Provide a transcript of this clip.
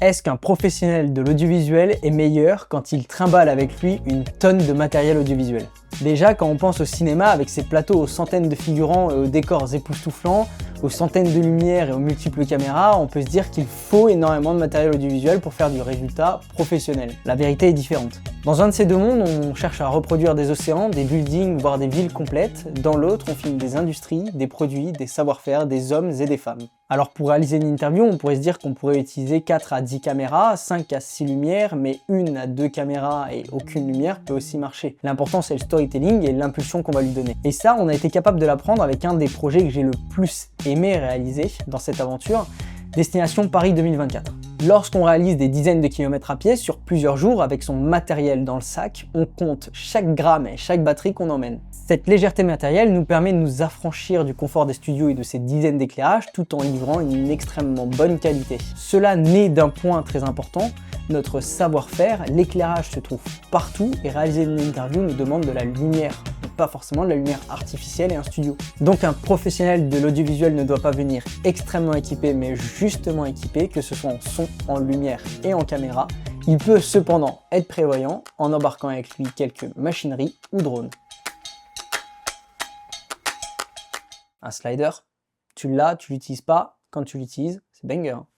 Est-ce qu'un professionnel de l'audiovisuel est meilleur quand il trimballe avec lui une tonne de matériel audiovisuel? Déjà, quand on pense au cinéma avec ses plateaux aux centaines de figurants et aux décors époustouflants, aux centaines de lumières et aux multiples caméras, on peut se dire qu'il faut énormément de matériel audiovisuel pour faire du résultat professionnel. La vérité est différente. Dans un de ces deux mondes, on cherche à reproduire des océans, des buildings, voire des villes complètes. Dans l'autre, on filme des industries, des produits, des savoir-faire, des hommes et des femmes. Alors pour réaliser une interview, on pourrait se dire qu'on pourrait utiliser 4 à 10 caméras, 5 à 6 lumières, mais 1 à 2 caméras et aucune lumière peut aussi marcher. L'important c'est le storytelling et l'impulsion qu'on va lui donner. Et ça, on a été capable de l'apprendre avec un des projets que j'ai le plus aimé réaliser dans cette aventure, Destination Paris 2024. Lorsqu'on réalise des dizaines de kilomètres à pied sur plusieurs jours avec son matériel dans le sac, on compte chaque gramme et chaque batterie qu'on emmène. Cette légèreté matérielle nous permet de nous affranchir du confort des studios et de ces dizaines d'éclairages tout en livrant une extrêmement bonne qualité. Cela naît d'un point très important, notre savoir-faire, l'éclairage se trouve partout et réaliser une interview nous demande de la lumière, pas forcément de la lumière artificielle et un studio. Donc un professionnel de l'audiovisuel ne doit pas venir extrêmement équipé mais justement équipé, que ce soit en son, en lumière et en caméra. Il peut cependant être prévoyant en embarquant avec lui quelques machineries ou drones. Un slider, tu l'as, tu l'utilises pas, quand tu l'utilises, c'est banger.